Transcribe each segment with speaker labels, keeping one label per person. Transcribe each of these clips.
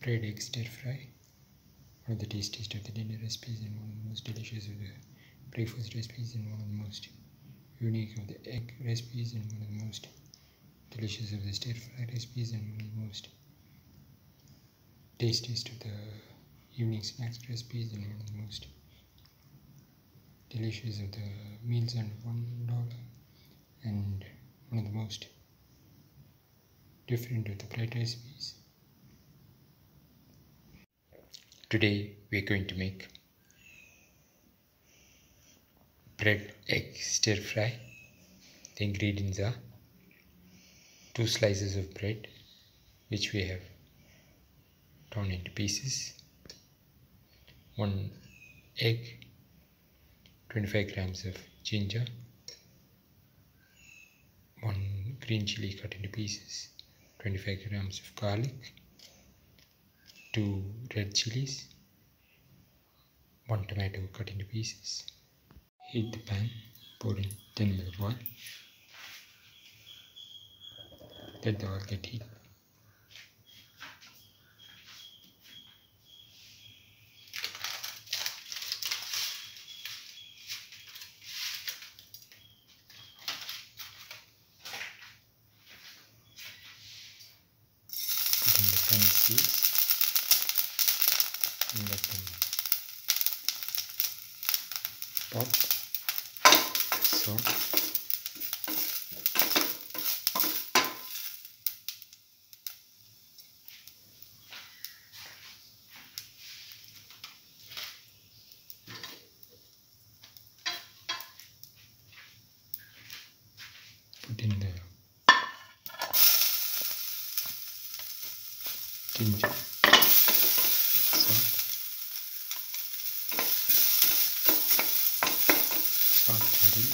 Speaker 1: Fried egg stir fry, one of the tastiest of the dinner recipes and one of the most delicious of the breakfast recipes and one of the most unique of the egg recipes and one of the most delicious of the stir fry recipes and one of the most tastiest of the evening snacks recipes and one of the most delicious of the meals under $1 and one of the most different of the bread recipes. Today we are going to make bread egg stir fry. The ingredients are 2 slices of bread which we have torn into pieces, 1 egg, 25 grams of ginger, 1 green chilli cut into pieces, 25 grams of garlic, 2 red chillies, 1 tomato cut into pieces. Heat the pan, pour in 10 ml of oil. Let the oil get heat. Put in the fennel seeds and let them pop. Salt, put in the ginger, salt, curry,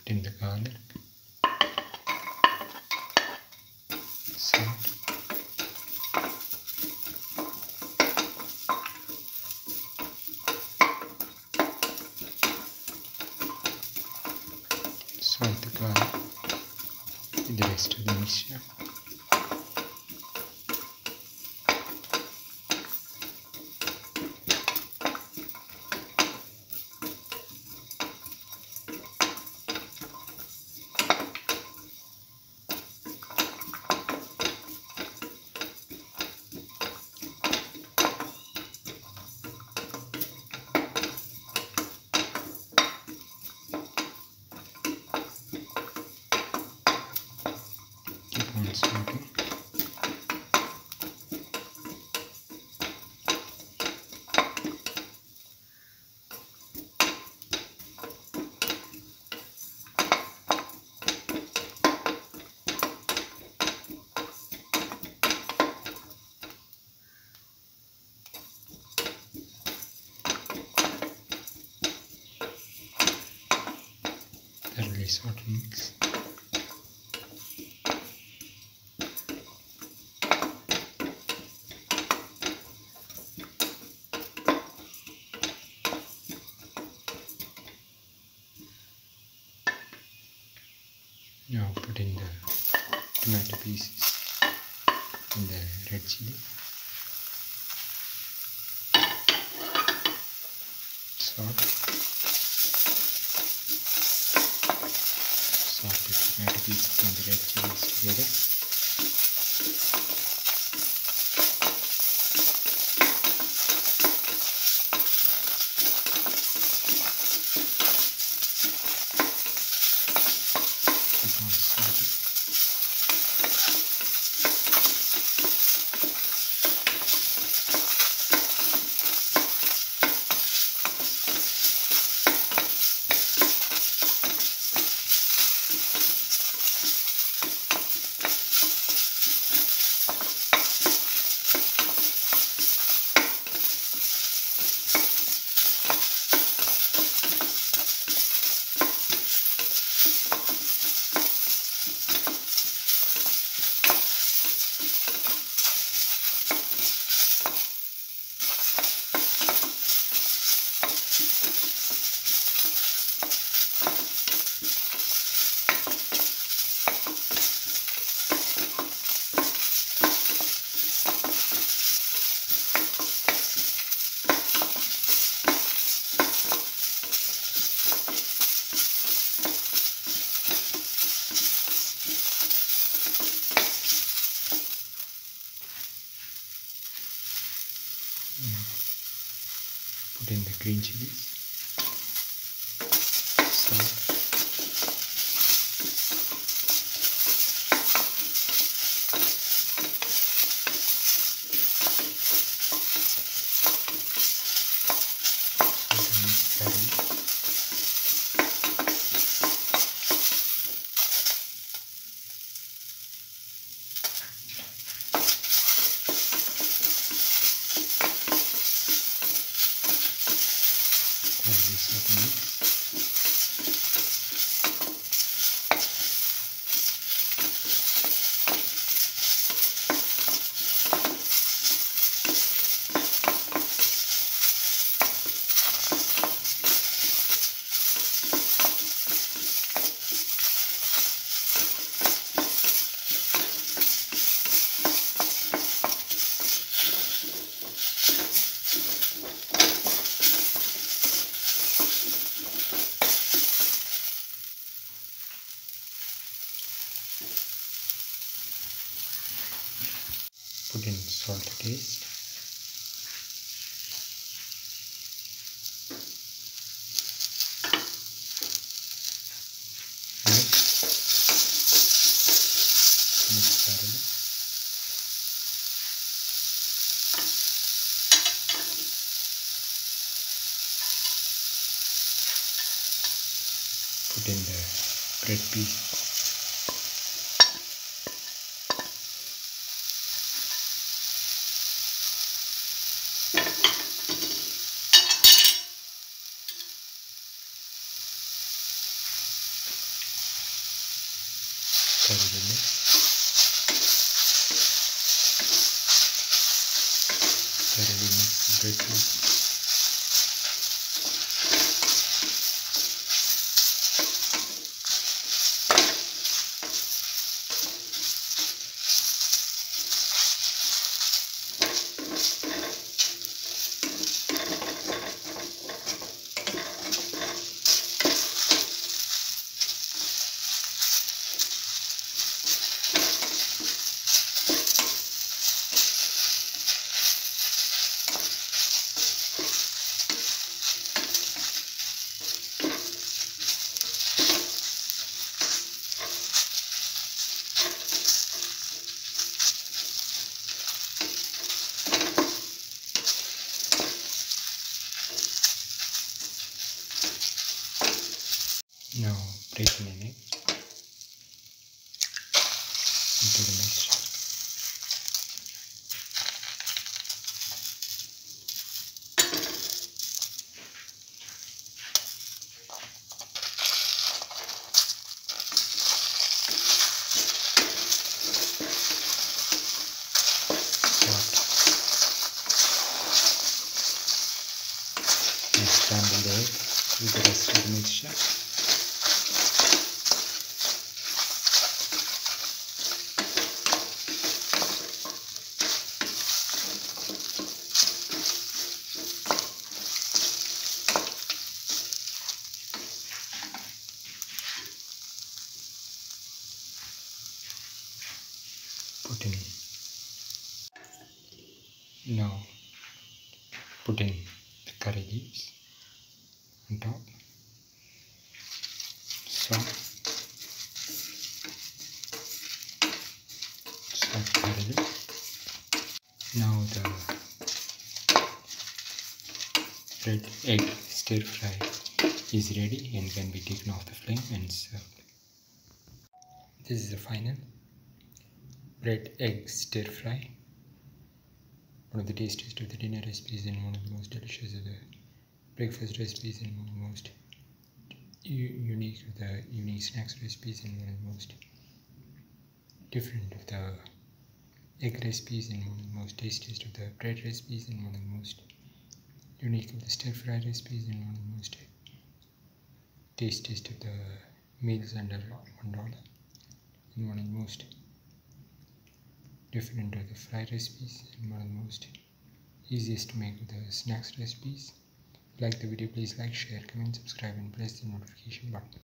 Speaker 1: in the garlic, salt, salt the garlic with the rest of the mixture. Keep on sauteing. Thoroughly saute mix. Now put in the tomato pieces and the red chilli, salt, the tomato pieces and the red chillies together. Keep on sauteing. green chilies, salt, put in salt to taste, mix thoroughly. Put in the bread piece. Thoroughly mix. Thoroughly mix the bread piece. Now break in an egg into the mixture. And scramble the egg with the rest of the mixture. Put in. Now put in the curry leaves on top. Salt thoroughly. Now the red egg stir fry is ready and can be taken off the flame and served. This is the final bread egg stir fry. One of the tastiest of the dinner recipes and one of the most delicious of the breakfast recipes and one of the most unique of the evening snacks recipes and one of the most different of the egg recipes and one of the most tastiest of the bread recipes and one of the most unique of the stir fry recipes and one of the most tastiest of the meals under $1 and one of the most different of the fry recipes and one of the most easiest to make of the snacks recipes. If you like the video, please like, share, comment, subscribe and press the notification button.